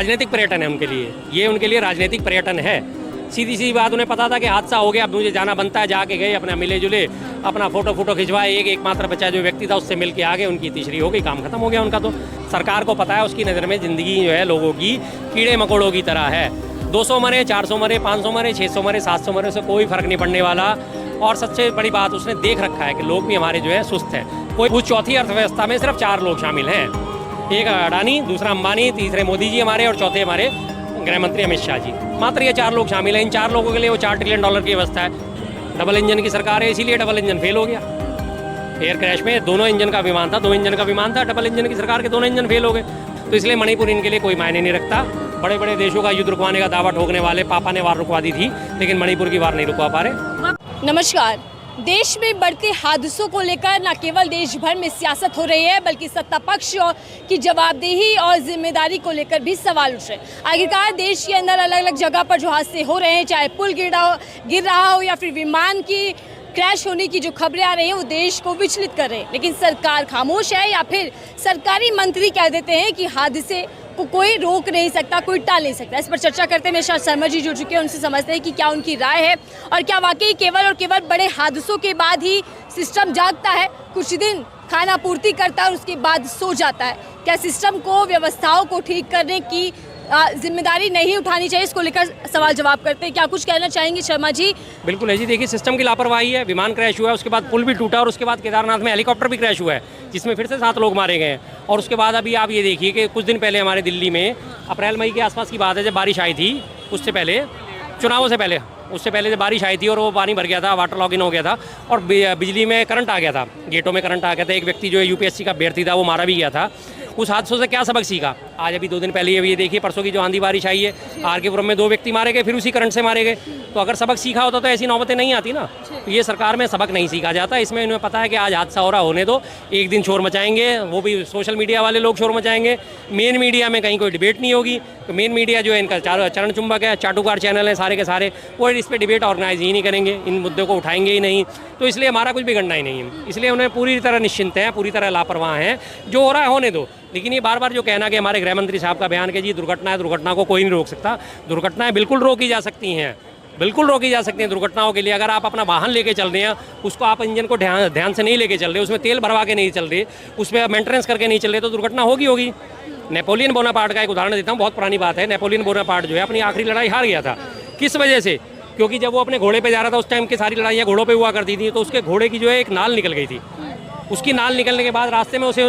राजनीतिक पर्यटन है उनके लिए, ये उनके लिए राजनीतिक पर्यटन है। सीधी सी बात, उन्हें पता था कि हादसा हो गया, अब मुझे जाना बनता है, जाके गए, अपना मिले जुले, अपना फोटो खिंचवाए, एक मात्र बच्चा जो व्यक्ति था उससे मिल के आ गए, उनकी तीसरी हो गई, काम खत्म हो गया उनका। तो सरकार को पता है उसकी नज़र में ज़िंदगी जो है लोगों की कीड़े मकोड़ों की तरह है। 200 मरे, 400 मरे, 500 मरे, 600 मरे, 700 मरे से कोई फ़र्क नहीं पड़ने वाला। और सबसे बड़ी बात, उसने देख रखा है कि लोग भी हमारे जो है सुस्त हैं। कोई उस चौथी अर्थव्यवस्था में सिर्फ 4 लोग शामिल हैं, एक अडानी, दूसरा अंबानी, तीसरे मोदी जी हमारे और चौथे हमारे गृह मंत्री अमित शाह जी। मात्र ये 4 लोग शामिल हैं। इन 4 लोगों के लिए वो $4 ट्रिलियन की व्यवस्था है। डबल इंजन की सरकार है, इसीलिए डबल इंजन फेल हो गया। एयर क्रैश में 2 इंजन का विमान था, 2 इंजन का विमान था, डबल इंजन की सरकार के 2 इंजन फेल हो गए। तो इसलिए मणिपुर इनके लिए कोई मायने नहीं रखता। बड़े बड़े देशों का युद्ध रुकवाने का दावा ठोकने वाले पापा ने वार रुकवा दी थी, लेकिन मणिपुर की वार नहीं रुकवा पा रहे। नमस्कार। देश में बढ़ते हादसों को लेकर न केवल देश भर में सियासत हो रही है, बल्कि सत्ता पक्ष की जवाबदेही और जिम्मेदारी को लेकर भी सवाल उठ रहे हैं। आखिरकार देश के अंदर अलग अलग जगह पर जो हादसे हो रहे हैं, चाहे पुल गिर रहा हो या फिर विमान की क्रैश होने की जो खबरें आ रही हैं, वो देश को विचलित कर रहे हैं। लेकिन सरकार खामोश है या फिर सरकारी मंत्री कह देते हैं कि हादसे को कोई रोक नहीं सकता, कोई टाल नहीं सकता। इस पर चर्चा करते हैं मेरे साथ शर्मा जी जुड़ चुके हैं, उनसे समझते हैं कि क्या उनकी राय है और क्या वाकई केवल और केवल बड़े हादसों के बाद ही सिस्टम जागता है, कुछ दिन खाना पूर्ति करता है और उसके बाद सो जाता है। क्या सिस्टम को, व्यवस्थाओं को ठीक करने की जिम्मेदारी नहीं उठानी चाहिए? इसको लेकर सवाल जवाब करते हैं। क्या कुछ कहना चाहेंगे शर्मा जी? बिल्कुल है जी, देखिए सिस्टम की लापरवाही है। विमान क्रैश हुआ है, उसके बाद पुल भी टूटा और उसके बाद केदारनाथ में हेलीकॉप्टर भी क्रैश हुआ है, जिसमें फिर से 7 लोग मारे गए हैं। और उसके बाद अभी आप ये देखिए कि कुछ दिन पहले हमारे दिल्ली में अप्रैल मई के आसपास की बात है, जब बारिश आई थी, उससे पहले चुनावों से पहले, उससे पहले जब बारिश आई थी और वो पानी भर गया था, वाटर लॉगिन हो गया था और बिजली में करंट आ गया था, गेटों में करंट आ गया था। एक व्यक्ति जो है यूपीएससी का अभ्यर्थी था, वो मारा भी गया था। उस हादसों से क्या सबक सीखा? आज अभी 2 दिन पहले ये देखिए, परसों की जो आंधी बारिश आई है, आर-के-पुरम में 2 व्यक्ति मारे गए, फिर उसी करंट से मारे गए। तो अगर सबक सीखा होता तो ऐसी नौबतें नहीं आती ना। तो ये सरकार में सबक नहीं सीखा जाता। इसमें इन्हें पता है कि आज हादसा हो रहा, होने दो, एक दिन शोर मचाएंगे, वो भी सोशल मीडिया वाले लोग शोर मचाएंगे। मेन मीडिया में कहीं कोई डिबेट नहीं होगी। तो मेन मीडिया जो है इनका चरण चुंबक है, चाटुकार चैनल है सारे के सारे, वो इस पर डिबेट ऑर्गेनाइज ही नहीं करेंगे, इन मुद्दों को उठाएंगे ही नहीं। तो इसलिए हमारा कुछ बिगड़ना ही नहीं है। इसलिए उन्हें पूरी तरह निश्चिंत हैं, पूरी तरह लापरवाह हैं। जो हो रहा है होने दो। लेकिन ये बार बार जो कहना कि हमारे गृह मंत्री साहब का बयान कि जी दुर्घटना है, दुर्घटना को कोई नहीं रोक सकता। दुर्घटनाएं बिल्कुल रोकी जा सकती हैं, बिल्कुल रोकी जा सकती हैं दुर्घटनाओं के लिए। अगर आप अपना वाहन लेके चल रहे हैं, उसको आप इंजन को ध्यान से नहीं लेके चल रहे, उसमें तेल भरवा के नहीं चल रहे, उसमें मेंटेनेंस करके नहीं चल रहे, तो दुर्घटना होगी। नेपोलियन बोनापार्ट का एक उदाहरण देता हूँ, बहुत पुरानी बात है। नेपोलियन बोनापार्ट जो है अपनी आखिरी लड़ाई हार गया था। किस वजह से? क्योंकि जब वो अपने घोड़े पे जा रहा था, उस टाइम की सारी लड़ाइयाँ घोड़ों पे हुआ करती थी, तो उसके घोड़े की जो है एक नाल निकल गई थी। उसकी नाल निकलने के बाद रास्ते में उसे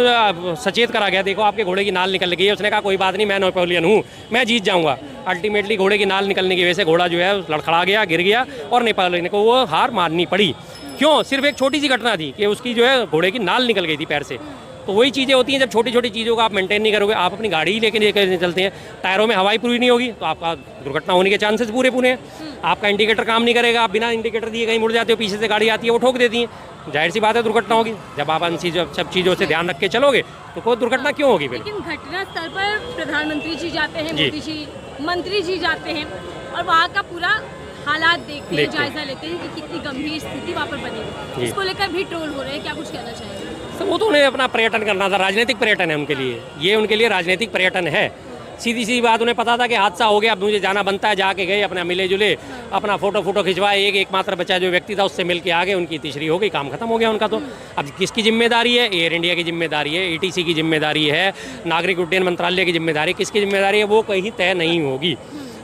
सचेत करा गया, देखो आपके घोड़े की नाल निकल गई है। उसने कहा कोई बात नहीं, मैं नेपोलियन हूँ, मैं जीत जाऊँगा। अल्टीमेटली घोड़े की नाल निकलने की वजह से घोड़ा जो है लड़खड़ा गया, गिर गया और नेपोलियन को वो हार माननी पड़ी। क्यों? सिर्फ एक छोटी सी घटना थी कि उसकी जो है घोड़े की नाल निकल गई थी पैर से। तो वही चीज़ें होती हैं, जब छोटी छोटी चीज़ों को आप मेंटेन नहीं करोगे। आप अपनी गाड़ी ही लेकर चलते हैं, टायरों में हवाई पूरी नहीं होगी, तो आपका दुर्घटना होने के चांसेस पूरे हैं। आपका इंडिकेटर काम नहीं करेगा, आप बिना इंडिकेटर दिए कहीं मुड़ जाते हो, पीछे से गाड़ी आती है, वो ठोक देती है, जाहिर सी बात है दुर्घटना होगी। जब आप इन सब चीज़ों से ध्यान रख के चलोगे तो कोई दुर्घटना क्यों होगी? लेकिन घटना स्थल पर प्रधानमंत्री जी जाते हैं, मोदी जी, मंत्री जी जाते हैं और वहाँ का पूरा हालात देखते हैं, जायजा लेते हैं कि कितनी गंभीर स्थिति वहाँ पर बनी। इसको लेकर भी ट्रोल हो रहे हैं, क्या कुछ कहना चाहेंगे? वो तो उन्हें अपना पर्यटन करना था, राजनीतिक पर्यटन है उनके लिए, ये उनके लिए राजनीतिक पर्यटन है। सीधी सी बात, उन्हें पता था कि हादसा हो गया, अब मुझे जाना बनता है, जाके गए, अपना मिले जुले, अपना फोटो खिंचवाए, एक मात्र बच्चा जो व्यक्ति था उससे मिल के आ गए, उनकी तीसरी हो गई, काम खत्म हो गया उनका। तो अब किसकी जिम्मेदारी है? एयर इंडिया की जिम्मेदारी है, ATC की जिम्मेदारी है, नागरिक उड्डयन मंत्रालय की जिम्मेदारी, किसकी जिम्मेदारी है वो कहीं तय नहीं होगी।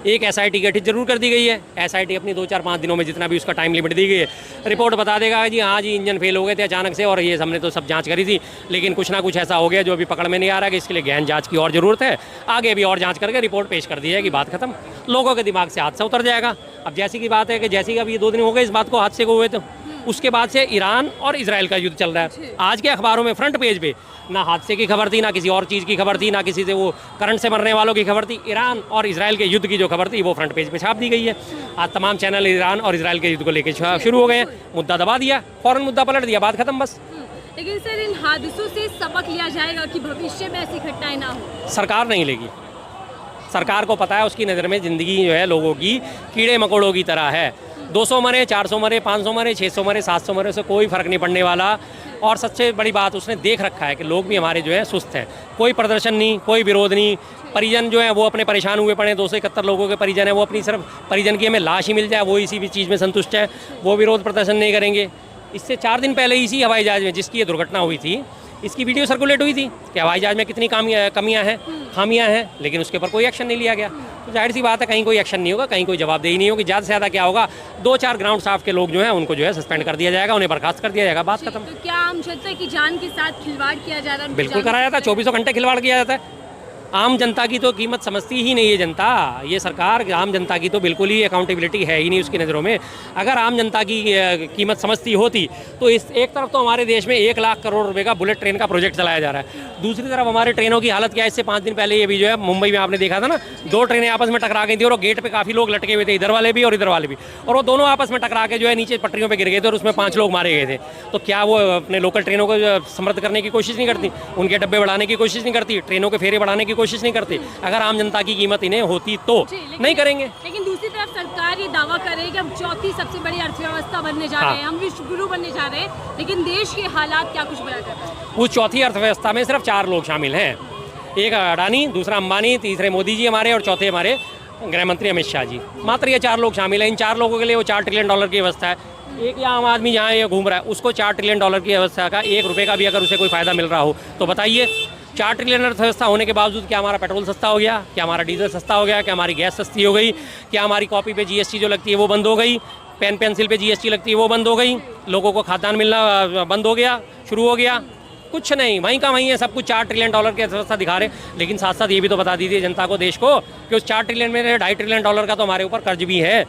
एक SIT गठित जरूर कर दी गई है। SIT अपनी 2-4-5 दिनों में जितना भी उसका टाइम लिमिट दी गई है, रिपोर्ट बता देगा जी हाँ जी इंजन फेल हो गए थे अचानक से, और ये हमने तो सब जांच करी थी, लेकिन कुछ ना कुछ ऐसा हो गया जो अभी पकड़ में नहीं आ रहा है, कि इसके लिए गहन जांच की और ज़रूरत है। आगे भी और जांच करके रिपोर्ट पेश कर दी जाएगी, बात खत्म। लोगों के दिमाग से हादसा उतर जाएगा। अब जैसी की बात है कि जैसी कि अभी 2 दिन हो गए इस बात को, हादसे को हुए, तो उसके बाद से ईरान और इजराइल का युद्ध चल रहा है। आज के अखबारों में फ्रंट पेज पे ना हादसे की खबर थी, ना किसी और चीज़ की खबर थी, ना किसी से वो करंट से मरने वालों की खबर थी। ईरान और इजराइल के युद्ध की जो खबर थी वो फ्रंट पेज पे छाप दी गई है। आज तमाम चैनल ईरान और इजराइल के युद्ध को लेकर शुरू हो गए हैं। मुद्दा दबा दिया, फौरन मुद्दा पलट दिया, बात खत्म बस। लेकिन सर, इन हादसों से सबक लिया जाएगा कि भविष्य में ऐसी घटनाएं ना हो? सरकार नहीं लेगी। सरकार को पता है उसकी नज़र में ज़िंदगी जो है लोगों की कीड़े मकोड़ों की तरह है। 200 मरे, 400 मरे, 500 मरे, 600 मरे, 700 मरे से कोई फ़र्क नहीं पड़ने वाला। और सबसे बड़ी बात, उसने देख रखा है कि लोग भी हमारे जो है सुस्त हैं। कोई प्रदर्शन नहीं, कोई विरोध नहीं, परिजन जो है वो अपने परेशान हुए पड़े हैं, 271 लोगों के परिजन हैं, वो अपनी सिर्फ परिजन की हमें लाश ही मिल जाए वो इसी भी चीज़ में संतुष्ट है, वो विरोध प्रदर्शन नहीं करेंगे। इससे 4 दिन पहले इसी हवाई जहाज़ में जिसकी ये दुर्घटना हुई थी, इसकी वीडियो सर्कुलेट हुई थी कि हवाई जहाज़ में कितनी कमियां हैं, खामियां हैं, लेकिन उसके ऊपर कोई एक्शन नहीं लिया गया। तो जाहिर सी बात है कहीं कोई एक्शन नहीं होगा, कहीं कोई जवाबदेही नहीं होगी। ज़्यादा से ज़्यादा क्या होगा, 2-4 ग्राउंड स्टाफ के लोग जो हैं उनको जो है सस्पेंड कर दिया जाएगा, उन्हें बर्खास्त कर दिया जाएगा, बात खत्म। तो क्या आम जनता की जान के साथ खिलवाड़ किया जा रहा है? बिल्कुल कराया जाता है, 24 घंटे खिलवाड़ किया जाता है। आम जनता की तो कीमत समझती ही नहीं है जनता, ये सरकार आम जनता की तो बिल्कुल ही अकाउंटेबिलिटी है ही नहीं उसकी नज़रों में। अगर आम जनता की कीमत समझती होती तो इस एक तरफ तो हमारे देश में 1 लाख करोड़ रुपए का बुलेट ट्रेन का प्रोजेक्ट चलाया जा रहा है, दूसरी तरफ हमारे ट्रेनों की हालत क्या है। इससे 5 दिन पहले ये भी जो है मुंबई में आपने देखा था ना, 2 ट्रेनें आपस में टकरा गई थी और गेट पर काफ़ी लोग लटके हुए थे, इधर वाले भी और इधर वाले भी, और वो दोनों आपस में टकरा के जो है नीचे पटरियों पर गिर गए थे और उसमें 5 लोग मारे गए थे। तो क्या वो अपने लोकल ट्रेनों को समृद्ध करने की कोशिश नहीं करती, उनके डब्बे बढ़ाने की कोशिश नहीं करती, ट्रेनों के फेरे बढ़ाने की कोशिश नहीं करती? अगर आम जनता की कीमत इन्हें होती तो नहीं करेंगे। लेकिन दूसरी तरफ सरकार ये दावा कर रही है कि हम चौथी सबसे बड़ी अर्थव्यवस्था बनने जा रहे हैं, हम विश्व गुरु बनने जा रहे हैं, लेकिन देश के हालात क्या कुछ बयां कर रहे हैं? उस चौथी अर्थव्यवस्था में सिर्फ 4 लोग शामिल हैं, एक अडानी, दूसरा अंबानी, तीसरे मोदी जी हमारे और चौथे हमारे गृह मंत्री अमित शाह जी। मात्र ये 4 लोग शामिल हैं। इन 4 लोगों के लिए वो 4 ट्रिलियन डॉलर की व्यवस्था है। एक आम आदमी जहाँ ये घूम रहा है उसको 4 ट्रिलियन डॉलर की व्यवस्था का 1 रुपये का भी अगर उसे कोई फ़ायदा मिल रहा हो तो बताइए। 4 ट्रिलियन अर्थव्यवस्था होने के बावजूद क्या हमारा पेट्रोल सस्ता हो गया, क्या हमारा डीजल सस्ता हो गया, क्या हमारी गैस सस्ती हो गई, क्या हमारी कॉपी पे जीएसटी जो लगती है वो बंद हो गई, पेन पेंसिल पे जीएसटी लगती है वो बंद हो गई, लोगों को खाद्यान्न मिलना बंद हो गया, शुरू हो गया? कुछ नहीं, वहीं का वहीं है सब कुछ। 4 ट्रिलियन डॉलर की अर्थव्यवस्था दिखा रहे, लेकिन साथ साथ ये भी तो बता दीजिए जनता को, देश को, कि उस 4 ट्रिलियन में 2.5 ट्रिलियन डॉलर का तो हमारे ऊपर कर्ज भी है,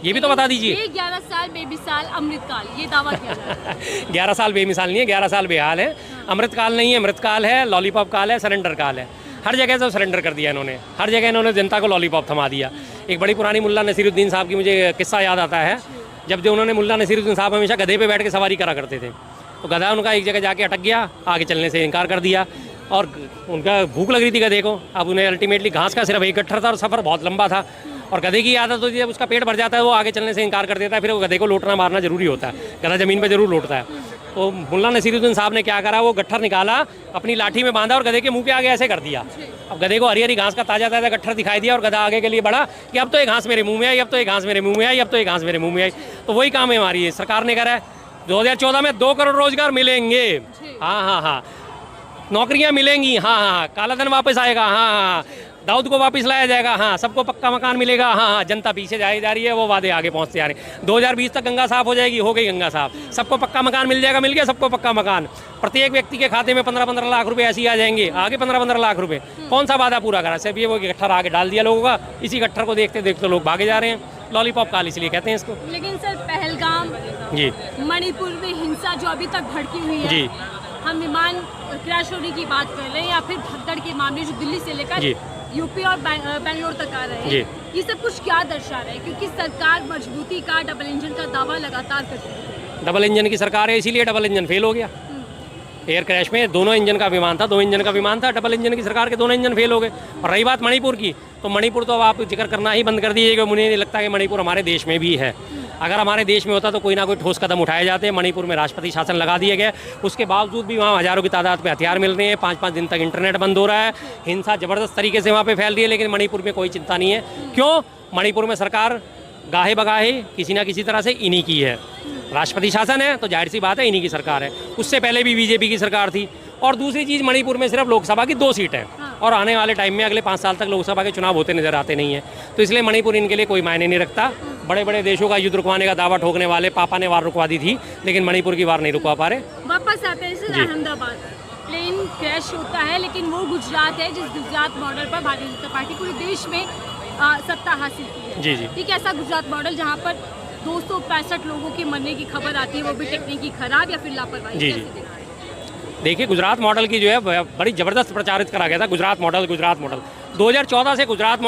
ये भी तो बता दीजिए। 11 साल बेमिसाल अमृतकाल, ये दावा किया जा रहा है। 11 साल बेमिसाल नहीं है, 11 साल बेहाल है। अमृतकाल नहीं है, मृतकाल है, लॉलीपॉप काल है, सरेंडर काल है। हर जगह से सरेंडर कर दिया इन्होंने, हर जगह इन्होंने जनता को लॉलीपॉप थमा दिया। एक बड़ी पुरानी मुल्ला नसीरुद्दीन साहब की मुझे किस्सा याद आता है, जब जो उन्होंने मुल्ला नसीरुद्दीन साहब हमेशा गधे पे बैठ के सवारी करा करते थे, तो गधा उनका एक जगह जाके अटक गया, आगे चलने से इनकार कर दिया और उनका भूख लग रही थी गधे को। अब उन्हें अल्टीमेटली घास का सिर्फ एक गट्ठर था और सफ़र बहुत लंबा था, और गधे की आदत होती है जब उसका पेट भर जाता है वो आगे चलने से इनकार कर देता है, फिर वो गधे को लोटना मारना जरूरी होता है, गधा ज़मीन पर जरूर लोटता है। तो मुल्ला नसीरुद्दीन साहब ने क्या करा, वो गट्ठर निकाला, अपनी लाठी में बांधा और गधे के मुंह पे आगे ऐसे कर दिया। अब गधे को हरी हरी घास का ताज़ा ताज़ा गट्ठर दिखाई दिया और गधा आगे के लिए बढ़ा कि अब तो ये घास मेरे मुंह में आई, अब तो ये घास मेरे मुंह में आई, अब तो ये घास मेरे मुंह में आई। तो वही काम है हमारी, सरकार ने करा है 2014 में 2 करोड़ रोजगार मिलेंगे, हाँ, नौकरियां मिलेंगी, हाँ, काला धन वापस आएगा, हाँ, दाऊद को वापस लाया जाएगा, हाँ, सबको पक्का मकान मिलेगा, हाँ, जनता पीछे जा रही है, वो वादे आगे पहुंचते जा रहे हैं। 2020 तक गंगा साफ हो जाएगी, हो गई गंगा साफ, सबको पक्का मकान मिल जाएगा, मिल गया सबको पक्का मकान। प्रत्येक व्यक्ति के खाते में 15-15 लाख रुपए ऐसे ही आ जाएंगे, आगे 15-15 लाख रुपए। कौन सा वादा पूरा करा? सिर्फ ये वो गट्ठर आगे डाल दिया लोगों का, इसी गट्ठर को देखते देखते लोग भागे जा रहे हैं। लॉलीपॉप काल इसलिए कहते हैं इसको। लेकिन सर पहलगाम जी, मणिपुर में हिंसा जो अभी तक भड़की हुई है जी, हम विमान क्रैश होने की बात कर रहे हैं या फिर भगदड़ के मामले जो दिल्ली से लेकर यूपी और बेंगलोर तक आ रहे हैं, ये सब कुछ क्या दर्शा रहा है? क्योंकि सरकार मजबूती का डबल इंजन का दावा लगातार करती है। डबल इंजन की सरकार है, इसीलिए डबल इंजन फेल हो गया। एयर क्रैश में 2 इंजन का विमान था, 2 इंजन का विमान था, डबल इंजन की सरकार के 2 इंजन फेल हो गए। और रही बात मणिपुर की, तो मणिपुर तो अब आप जिक्र करना ही बंद कर दीजिएगा, मुझे नहीं लगता कि मणिपुर हमारे देश में भी है। अगर हमारे देश में होता तो कोई ना कोई ठोस कदम उठाए जाते हैं। मणिपुर में राष्ट्रपति शासन लगा दिए गए, उसके बावजूद भी वहाँ हज़ारों की तादाद में हथियार मिल रहे हैं, 5-5 दिन तक इंटरनेट बंद हो रहा है, हिंसा ज़बरदस्त तरीके से वहाँ पे फैल रही है, लेकिन मणिपुर में कोई चिंता नहीं है। क्यों? मणिपुर में सरकार गाहे बगाहे किसी ना किसी तरह से इन्हीं की है, राष्ट्रपति शासन है तो जाहिर सी बात है इन्हीं की सरकार है। उससे पहले भी बीजेपी की सरकार थी। और दूसरी चीज़, मणिपुर में सिर्फ लोकसभा की 2 सीटें हैं और आने वाले टाइम में अगले 5 साल तक लोकसभा के चुनाव होते नजर आते नहीं हैं, तो इसलिए मणिपुर इनके लिए कोई मायने नहीं रखता। बड़े बड़े देशों का युद्ध रुकवाने का दावा ठोकने वाले पापा ने वार रुकवा दी थी, लेकिन मणिपुर की वार नहीं रुकवा पा रहे। वापस आते हैं सर अहमदाबाद, प्लेन क्रैश होता है, लेकिन वो गुजरात है जिस गुजरात मॉडल पर भारतीय जनता पार्टी पूरे देश में सत्ता हासिल की है। जी, ठीक है, ऐसा गुजरात मॉडल जहाँ पर 265 लोगों के मरने की खबर आती है, वो भी टेक्निकी खराब या फिर लापरवाही। देखिए, गुजरात मॉडल की जो है बड़ी ज़बरदस्त प्रचारित करा गया था, गुजरात मॉडल 2014 से गुजरात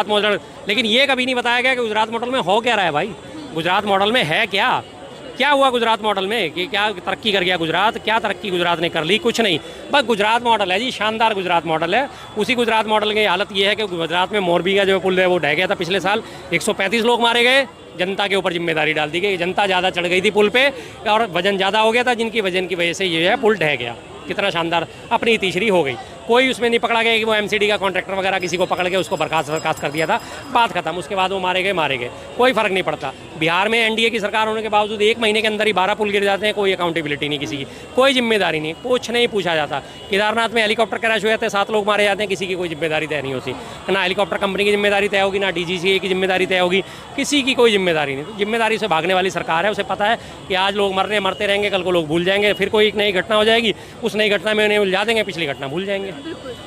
मॉडल, लेकिन ये कभी नहीं बताया गया कि गुजरात मॉडल में हो क्या रहा है भाई, गुजरात मॉडल में है क्या हुआ गुजरात मॉडल में, कि क्या तरक्की कर गया गुजरात, क्या तरक्की गुजरात ने कर ली? कुछ नहीं, बस गुजरात मॉडल है जी, शानदार गुजरात मॉडल है। उसी गुजरात मॉडल की हालत ये है कि गुजरात में मोरबी का जो पुल है वो ढह गया था पिछले साल, 135 लोग मारे गए, जनता के ऊपर जिम्मेदारी डाल दी गई, जनता ज़्यादा चढ़ गई थी पुल पे और वजन ज़्यादा हो गया था, जिनकी वजन की वजह से ये है पुल ढह गया। कितना शानदार, अपनी तीसरी हो गई। कोई उसमें नहीं पकड़ा गया कि वो एमसीडी का कॉन्ट्रैक्टर वगैरह किसी को पकड़ के उसको बर्खास्त कर दिया था, बात खत्म। उसके बाद वो मारे गए, कोई फर्क नहीं पड़ता। बिहार में एनडीए की सरकार होने के बावजूद 1 महीने के अंदर ही 12 पुल गिर जाते हैं, कोई अकाउंटेबिलिटी नहीं किसी की, कोई जिम्मेदारी नहीं, कुछ नहीं पूछा जाता। केदारनाथ में हेलीकॉप्टर क्रैश हो जाते हैं, 7 लोग मारे जाते हैं, किसी की कोई जिम्मेदारी तय नहीं होती। ना हेलीकॉप्टर कंपनी की जिम्मेदारी तय होगी, ना डीजीसीए की जिम्मेदारी तय होगी, किसी की कोई जिम्मेदारी नहीं। जिम्मेदारी से भागने वाली सरकार है। उसे पता है कि आज लोग मरते रहेंगे, कल को लोग भूल जाएंगे, फिर कोई एक नई घटना हो जाएगी, उस नई घटना में उन्हें उलझा देंगे, पिछली घटना भूल जाएंगे।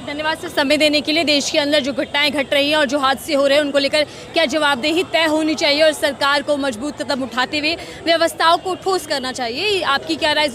धन्यवाद सर समय देने के लिए। देश के अंदर जो घटनाएं घट रही हैं और जो हादसे हो रहे हैं उनको लेकर क्या जवाबदेही तय होनी चाहिए और सरकार को मजबूत कदम उठाते हुए व्यवस्थाओं को ठोस करना चाहिए, आपकी क्या राय?